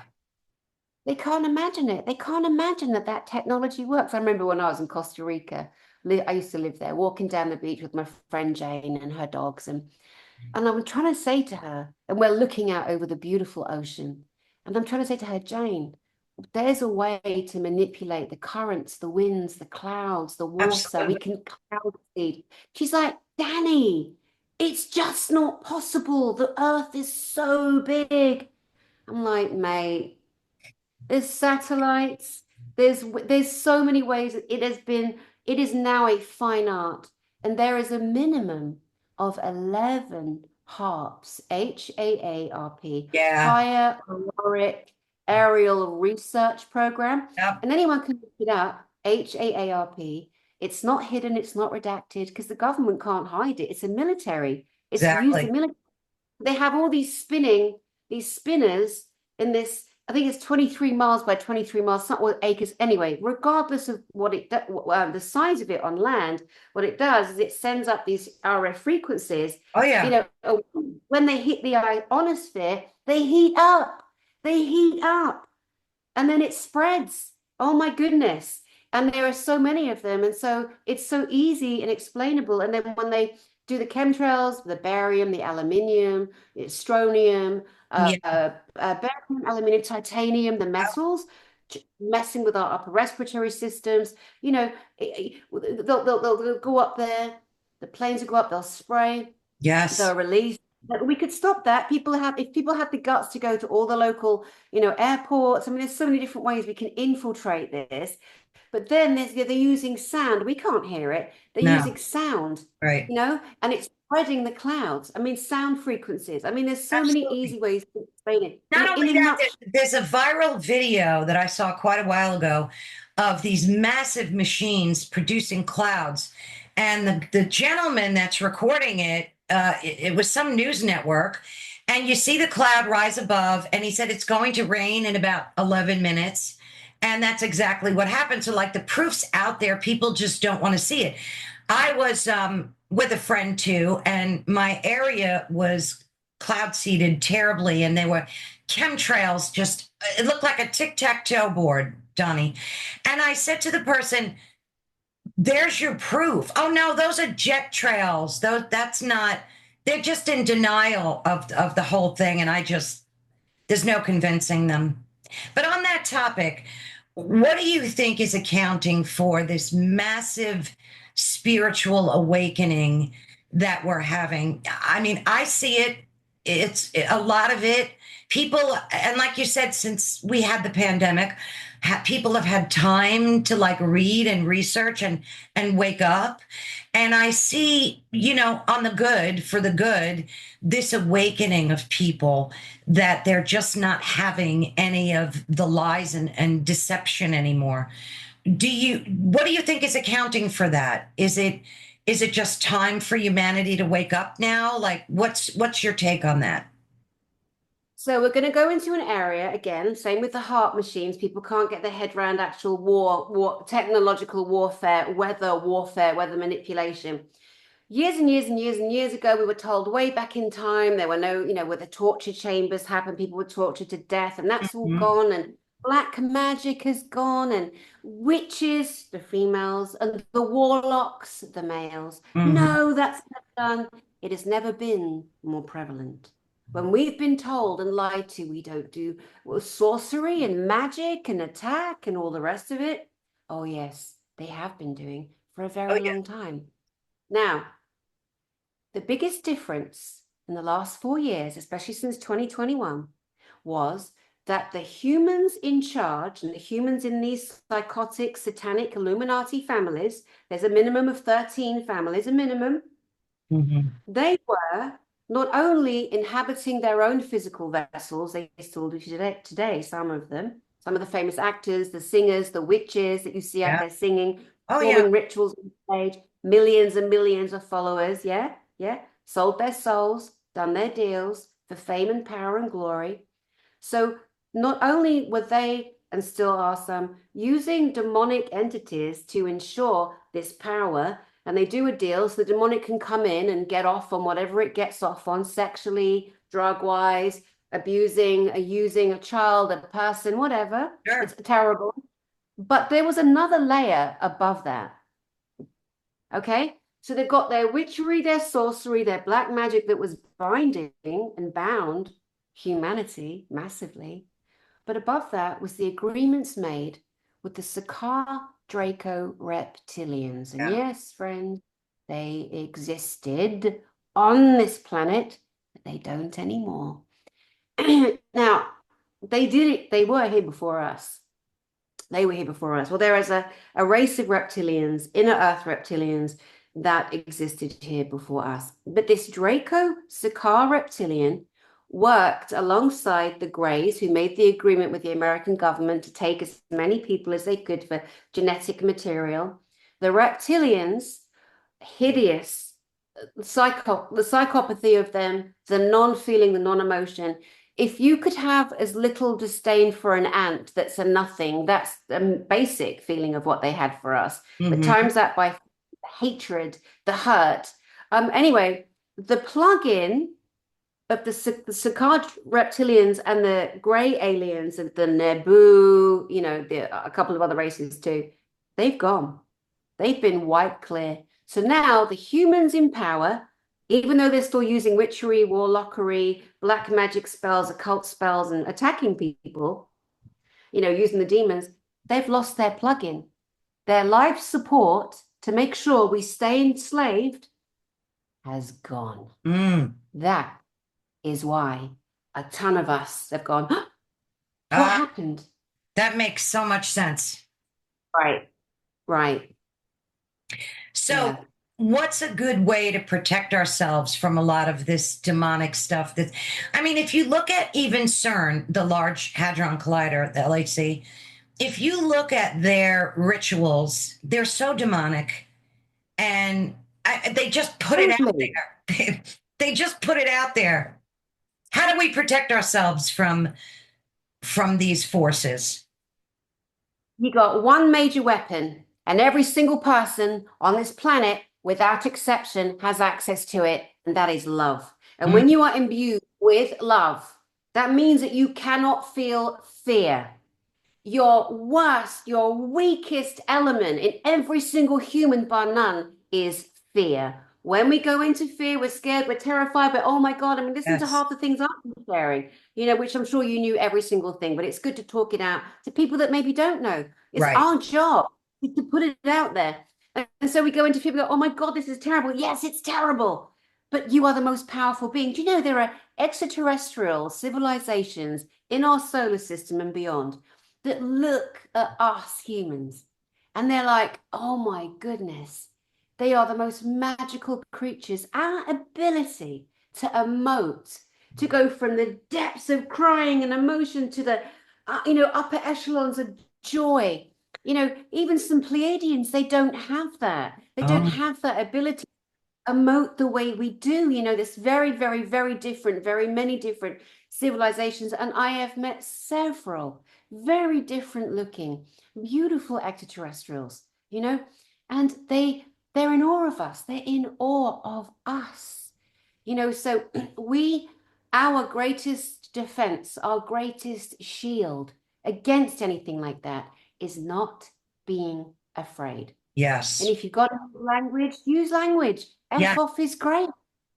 They can't imagine it. They can't imagine that technology works. I remember when I was in Costa Rica, I used to live there, walking down the beach with my friend Jane and her dogs. And I'm trying to say to her, and we're looking out over the beautiful ocean. And I'm trying to say to her, Jane, there's a way to manipulate the currents, the winds, the clouds, the water. We Absolutely. can cloud seed. She's like, Dani, it's just not possible. The earth is so big. I'm like, mate. There's satellites. There's so many ways. It is now a fine art, and there is a minimum of 11 HAARPs, HAARP, Yeah. Higher Auroric Aerial Research Program, Yep. and anyone can look it up. HAARP. It's not hidden. It's not redacted because the government can't hide it. It's a military. It's used the Exactly. military. They have all these spinners in this. I think it's 23 miles by 23 miles, something acres. Anyway, regardless of what the size of it on land, what it does is it sends up these RF frequencies. Oh You yeah. know, when they hit the ionosphere, they heat up. They heat up and then it spreads. Oh my goodness. And there are so many of them. And so it's so easy and explainable. And then when they do the chemtrails, the barium, the aluminium, the strontium, Yeah. barium, aluminium, titanium, the metals, messing with our upper respiratory systems, they'll go up there, the planes will go up, they'll spray, Yes. they'll release. We could stop that. If people had the guts to go to all the local, airports. I mean, there's so many different ways we can infiltrate this. But then they're using sound. We can't hear it. They're No. using sound, Right. and it's spreading the clouds. I mean, sound frequencies. I mean, there's so many Absolutely. easy ways to explain it. Not In only a that, nutshell. there's a viral video that I saw quite a while ago of these massive machines producing clouds. And the gentleman that's recording it, it was some news network. And you see the cloud rise above, and he said it's going to rain in about 11 minutes. And that's exactly what happened. So, like, the proof's out there. People just don't want to see it. I was with a friend too, and my area was cloud seeded terribly, and there were chemtrails, just it looked like a tic-tac-toe board, Donnie. And I said to the person, there's your proof. Oh no, those are jet trails. That's not, they're just in denial of the whole thing. And I just, there's no convincing them. But on that topic, what do you think is accounting for this massive spiritual awakening that we're having? I mean, I see it. It's a lot of it. People, and like you said, since we had the pandemic, people have had time to like read and research and wake up. And I see, on the good, for the good, this awakening of people that they're just not having any of the lies and deception anymore. What do you think is accounting for that? Is it just time for humanity to wake up now? Like what's your take on that? So we're going to go into an area again, same with the heart machines. People can't get their head around actual technological warfare, weather manipulation. Years and years and years and years ago, we were told way back in time there were no, where the torture chambers happened, people were tortured to death, and that's all Mhm. gone, and black magic has gone, and witches, the females, and the warlocks, the males. Mhm. No, that's never done. It has never been more prevalent. When we've been told and lied to, we don't do sorcery and magic and attack and all the rest of it. Oh, yes, they have been doing for a Oh very yeah. long time. Now, the biggest difference in the last 4 years, especially since 2021, was that the humans in charge and the humans in these psychotic, satanic Illuminati families, there's a minimum of 13 families, a minimum, Mhm. they were not only inhabiting their own physical vessels, they still do today, some of them, some of the famous actors, the singers, the witches that you see out Yeah. there singing, Oh yeah. performing rituals on stage, millions and millions of followers, yeah, yeah, sold their souls, done their deals for fame and power and glory. So not only were they, and still are some, using demonic entities to ensure this power, and they do a deal so the demonic can come in and get off on whatever it gets off on, sexually, drug-wise, abusing, using a child, a person, whatever. It's Sure. terrible. But there was another layer above that. Okay. So they've got their witchery, their sorcery, their black magic that was binding and bound humanity massively. But above that was the agreements made with the Sakaar Draco reptilians. And Yeah. yes, friends, they existed on this planet, but they don't anymore. Now, they did it. They were here before us. They were here before us. Well, there is a race of reptilians, inner Earth reptilians, that existed here before us. But this Draco Sakar reptilian worked alongside the Greys, who made the agreement with the American government to take as many people as they could for genetic material. The reptilians, hideous, the psychopathy of them, the non-feeling, the non-emotion. If you could have as little disdain for an ant that's a nothing, that's the basic feeling of what they had for us. But Hmm. times that by hatred, the hurt. Anyway, the plug-in of the Saccard reptilians and the grey aliens and the Nebu, a couple of other races too, they've gone. They've been wiped clear. So now the humans in power, even though they're still using witchery, warlockery, black magic spells, occult spells, and attacking people, using the demons, they've lost their plug-in. Their life support to make sure we stay enslaved has gone. Mm. That is why a ton of us have gone, what Uh, happened? that makes so much sense. Right, right. So, Yeah. what's a good way to protect ourselves from a lot of this demonic stuff? That, I mean, if you look at even CERN, the Large Hadron Collider, the LHC, if you look at their rituals, they're so demonic, and they just put it out Totally. there. They just put it out there. How do we protect ourselves from these forces? You got one major weapon, and every single person on this planet, without exception, has access to it, and that is love. And Mm. when you are imbued with love, that means that you cannot feel fear. Your worst, your weakest element in every single human, bar none, is fear. When we go into fear, we're scared, we're terrified, but oh my God, I mean, listen to Yes. half the things I'm sharing, which I'm sure you knew every single thing, but it's good to talk it out to people that maybe don't know. It's Right. our job to put it out there. And so we go into fear, we go, oh my God, this is terrible. Yes, it's terrible. But you are the most powerful being. Do you know there are extraterrestrial civilizations in our solar system and beyond that look at us humans and they're like, oh my goodness, they are the most magical creatures. Our ability to emote, to go from the depths of crying and emotion to the, upper echelons of joy. Even some Pleiadians, they don't have that. They don't Oh, have that ability emote the way we do. This very, very, very different, very many different civilizations. And I have met several very different looking, beautiful extraterrestrials, and they're in awe of us. They're in awe of us. So our greatest defense, our greatest shield against anything like that is not being afraid. And yes. if you've got language, use language. Yeah. F off is great.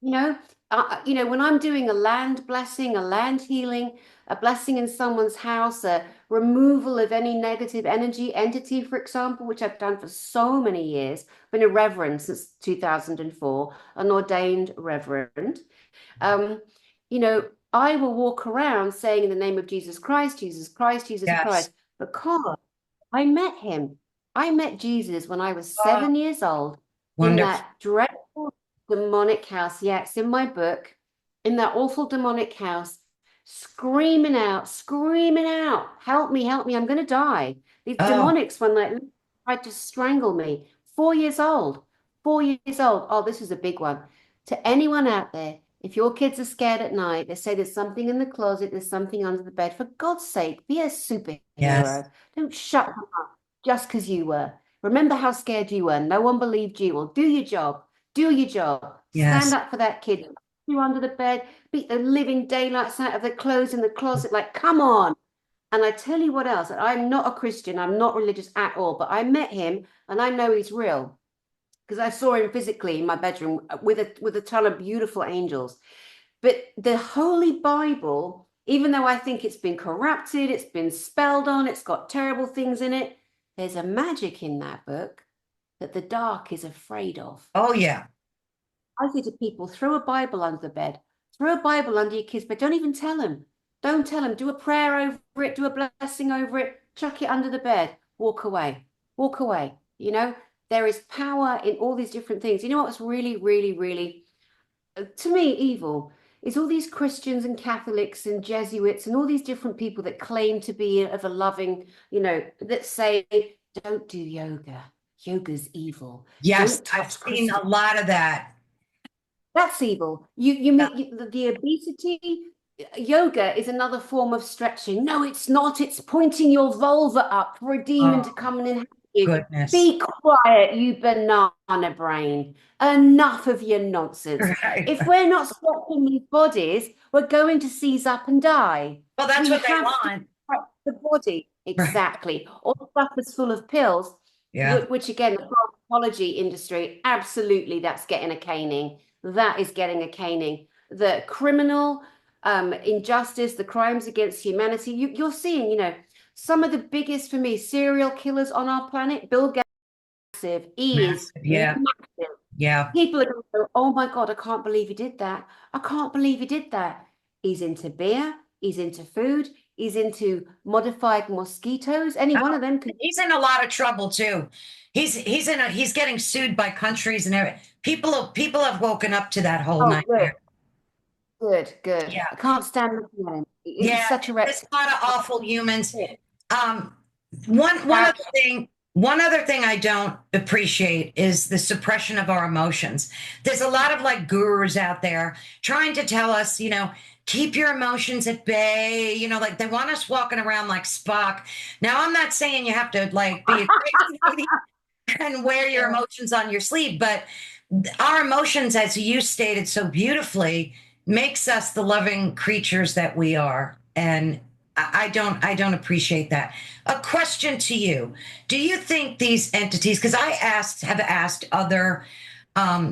You know, when I'm doing a land blessing, a land healing, a blessing in someone's house, a removal of any negative energy entity, for example, which I've done for so many years, been a reverend since 2004, an ordained reverend. Um, I will walk around saying in the name of Jesus Christ, Jesus Christ, Jesus Yes. Christ, because I met him. I met Jesus when I was Oh, 7 years old in wonderful. that dreadful demonic house. Yeah, it's in my book. In that awful demonic house, screaming out, help me, I'm going to die. These Oh, demonics, when they tried to strangle me, 4 years old, 4 years old. Oh, this is a big one. To anyone out there, if your kids are scared at night, they say there's something in the closet, there's something under the bed. For God's sake, be a yes. superhero. Don't shut them up just because you were. Remember how scared you were. No one believed you. Well, do your job. Do your job. Stand Yes. up for that kid. You under the bed, beat the living daylights out of the clothes in the closet. Like, come on. And I tell you what else. I'm not a Christian. I'm not religious at all. But I met him, and I know he's real because I saw him physically in my bedroom with a ton of beautiful angels. But the Holy Bible, even though I think it's been corrupted, it's been spelled on, it's got terrible things in it, there's a magic in that book that the dark is afraid of. Oh, yeah. I say to people, throw a Bible under the bed, throw a Bible under your kids, but don't even tell them. Don't tell them. Do a prayer over it, do a blessing over it, chuck it under the bed, walk away, walk away. There is power in all these different things. You know what's really, really, really, to me, evil is all these Christians and Catholics and Jesuits and all these different people that claim to be of a loving, that say, don't do yoga. Yoga's evil. Yes, Don't I've touch seen crystal. a lot of that. That's evil. You Yeah, mean the obesity? Yoga is another form of stretching. No, it's not. It's pointing your vulva up for a demon to oh, come and inhabit you. goodness. Be quiet, you banana brain. Enough of your nonsense. Right. If we're not stretching these bodies, we're going to seize up and die. Well, that's We what they have to want. protect the body. Right. Exactly. All the stuff is full of pills, Yeah. which again, the pharmacology industry, absolutely, that's getting a caning. That is getting a caning. The criminal injustice, the crimes against humanity. You're seeing, some of the biggest for me serial killers on our planet. Bill Gates massive. He is Massive. Yeah. massive. Yeah. People are going to go, oh my God, I can't believe he did that. I can't believe he did that. He's into beer. He's into food. He's into modified mosquitoes. Any Oh, one of them could. he's in a lot of trouble too. He's getting sued by countries and everything. People have woken up to that whole Oh, good, nightmare. good, good. Yeah. I can't stand looking at him. He's Yeah. such a There's reptile. a lot of awful humans. Um, one Cat. other thing, one other thing I don't appreciate is the suppression of our emotions. There's a lot of like gurus out there trying to tell us, keep your emotions at bay. Like they want us walking around like Spock. Now, I'm not saying you have to like be a crazy lady and wear your emotions on your sleeve, but our emotions, as you stated so beautifully, makes us the loving creatures that we are. And I don't appreciate that. A question to you. Do you think these entities, because have asked other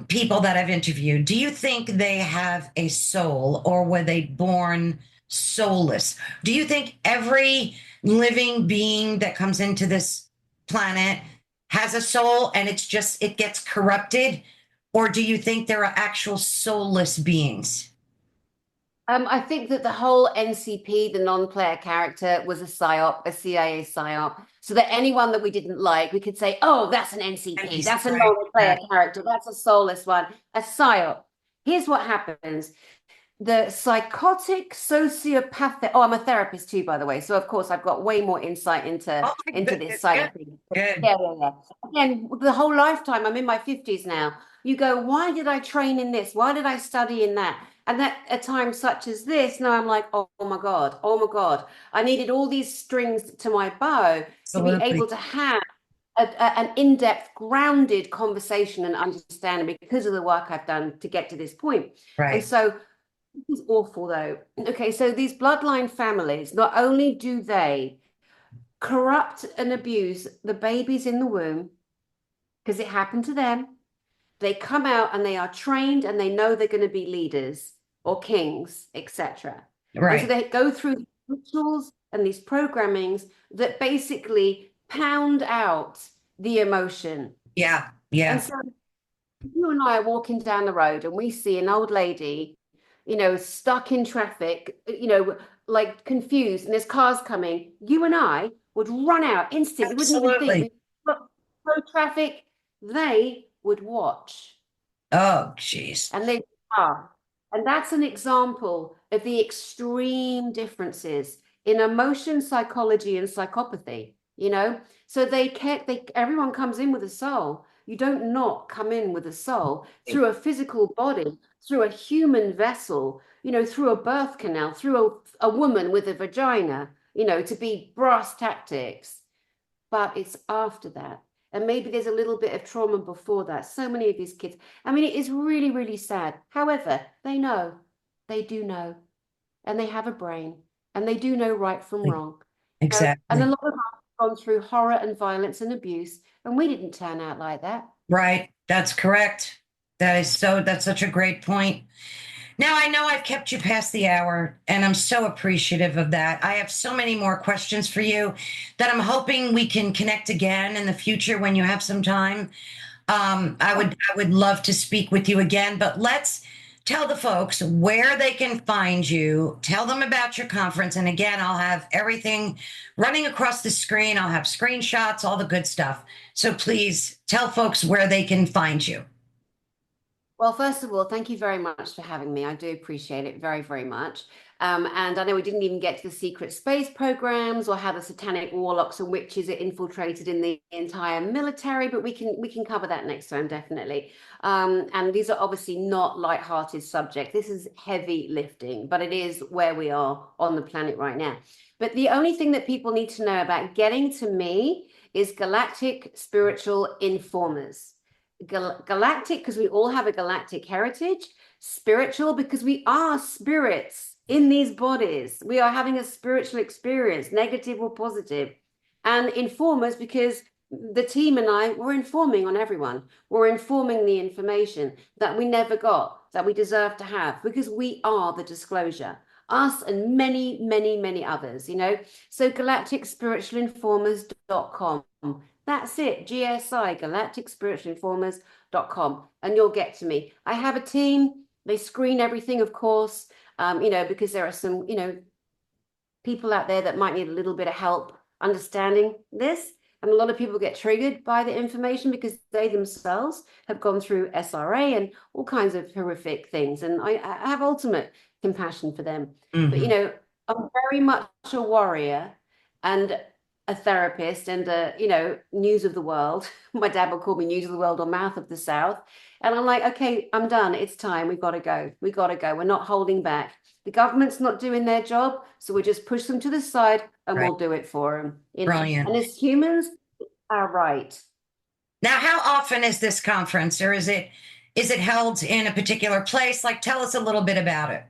people that I've interviewed, do you think they have a soul or were they born soulless? Do you think every living being that comes into this planet has a soul and it gets corrupted? Or do you think there are actual soulless beings? I think that the whole NCP, the non-player character, was a psyop, a CIA psyop, so that anyone that we didn't like, we could say, "Oh, that's an NCP. NPC, That's a right? non-player character. That's a soulless one, a psyop." Here's what happens: the psychotic sociopathic. Oh, I'm a therapist too, by the way, so of course I've got way more insight into Oh my into this goodness, side good, of things. good, Yeah, yeah, yeah. Again, the whole lifetime. I'm in my 50s now. You go, why did I train in this? Why did I study in that? And at a time such as this, now I'm like, oh my God, oh my God. I needed all these strings to my bow to be able absolutely, to have an in-depth, grounded conversation and understanding because of the work I've done to get to this point. And right, so this is awful though. Okay, so these bloodline families, not only do they corrupt and abuse the babies in the womb, because it happened to them, they come out and they are trained and they know they're going to be leaders or kings, etc. And so right, they go through rituals and these programmings that basically pound out the emotion. yeah, And yeah, so you and I are walking down the road and we see an old lady, stuck in traffic, like confused, and there's cars coming. You and I would run out instantly. We wouldn't even think. absolutely. We slow traffic. They would watch, Oh, jeez, and they are. And that's an example of the extreme differences in emotion, psychology, and psychopathy. So everyone comes in with a soul. You don't not come in with a soul through a physical body, through a human vessel, through a birth canal, through a woman with a vagina, to be brass tactics. But it's after that. And maybe there's a little bit of trauma before that. So many of these kids, I mean, it is really, really sad. However, they know, they do know, and they have a brain, and they do know right from wrong. And a exactly. lot of us have gone through horror and violence and abuse, and we didn't turn out like that. Right, that's correct. That's such a great point. Now, I know I've kept you past the hour, and I'm so appreciative of that. I have so many more questions for you that I'm hoping we can connect again in the future when you have some time. I would love to speak with you again, but let's tell the folks where they can find you. Tell them about your conference. And again, I'll have everything running across the screen. I'll have screenshots, all the good stuff. So please tell folks where they can find you. Well, first of all, thank you very much for having me. I do appreciate it very, very much. And I know we didn't even get to the secret space programs or how the satanic warlocks and witches are infiltrated in the entire military, but we can cover that next time, definitely. And these are obviously not light-hearted subjects. This is heavy lifting, but it is where we are on the planet right now. But the only thing that people need to know about getting to me is Galactic Spiritual Informers. Galactic because we all have a galactic heritage, spiritual because we are spirits in these bodies. We are having a spiritual experience, negative or positive, and informers because the team and I were informing on everyone. We're informing the information that we never got, that we deserve to have, because we are the disclosure. Us and many, many, many others, you know. So galacticspiritualinformers.com. That's it. GSI, galacticspiritualinformers.com. And you'll get to me. I have a team. They screen everything, of course, because there are some, people out there that might need a little bit of help understanding this. And a lot of people get triggered by the information because they themselves have gone through SRA and all kinds of horrific things. And I have ultimate compassion for them. But, I'm very much a warrior and a therapist and news of the world. My dad would call me news of the world or mouth of the South. And I'm like, okay, I'm done. It's time. We've got to go. We've got to go. We're not holding back. The government's not doing their job, so we just push them to the side and Right. we'll do it for them. Brilliant. And as humans, are right. Now, how often is this conference, or is it held in a particular place? Like, tell us a little bit about it.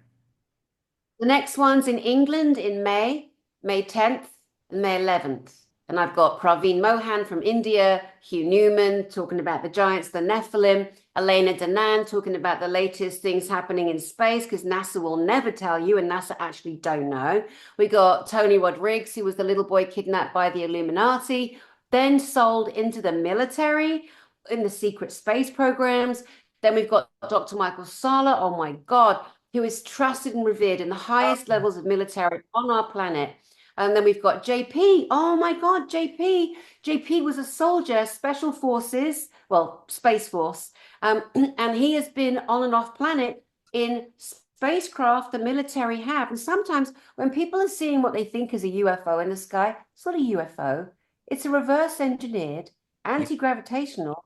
The next one's in England in May 10th and May 11th. And I've got Praveen Mohan from India, Hugh Newman talking about the giants, the Nephilim, Elena Danan talking about the latest things happening in space, because NASA will never tell you, and NASA actually don't know. We got Tony Rodriguez, who was the little boy kidnapped by the Illuminati, then sold into the military in the secret space programs. Then we've got Dr. Michael Sala, oh my God, who is trusted and revered in the highest levels of military on our planet. And then we've got JP. Oh my God, JP. JP was a soldier, special forces, well, Space Force. And he has been on and off planet in spacecraft the military have. And sometimes when people are seeing what they think is a UFO in the sky, it's not a UFO. It's a reverse engineered anti-gravitational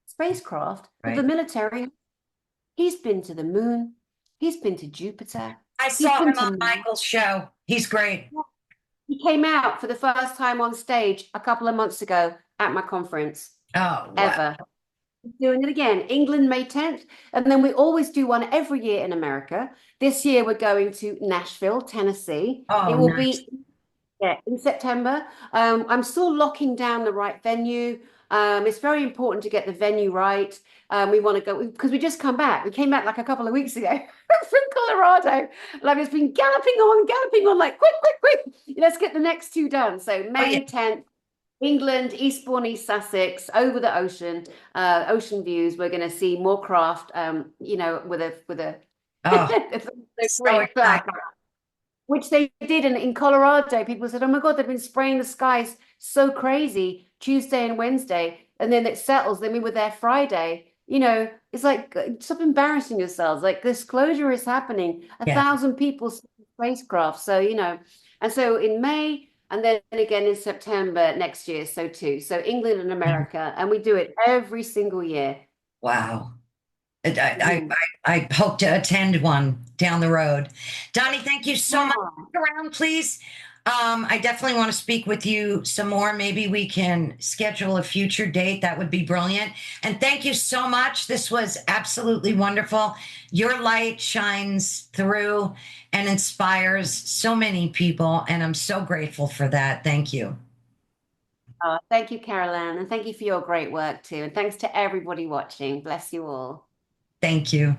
spacecraft that the Right. military. He's been to the moon. He's been to Jupiter. I He's saw been him on to Mars. Michael's show. He's great. He came out for the first time on stage a couple of months ago at my conference, Oh, wow. ever. He's doing it again. England, May 10th. And then we always do one every year in America. This year we're going to Nashville, Tennessee. Oh, It will nice. be in September. I'm still locking down the right venue. It's very important to get the venue right. We want to go because we just come back. We came back like a couple of weeks ago from Colorado. Like it's been galloping on, like quick, quick, quick. Let's get the next two done. So Oh, yeah. May 10th, England, Eastbourne, East Sussex, over the ocean views. We're going to see more craft. With a Oh, a so great flag, excited. which they did in Colorado. People said, oh my God, they've been spraying the skies so crazy Tuesday and Wednesday. And then it settles. Then we were there Friday. It's like, stop embarrassing yourselves. Like disclosure is happening. A Yeah. thousand people spacecraft. So, and so in May and then again in September next year. So too. So England and America. And we do it every single year. Wow. I, I, Mhm. I hope to attend one down the road. Donnie, thank you so much. Yeah. Stick around, please. I definitely want to speak with you some more. Maybe we can schedule a future date. That would be brilliant. And thank you so much. This was absolutely wonderful. Your light shines through and inspires so many people. And I'm so grateful for that. Thank you. Thank you, Caroline. And thank you for your great work too. And thanks to everybody watching. Bless you all. Thank you.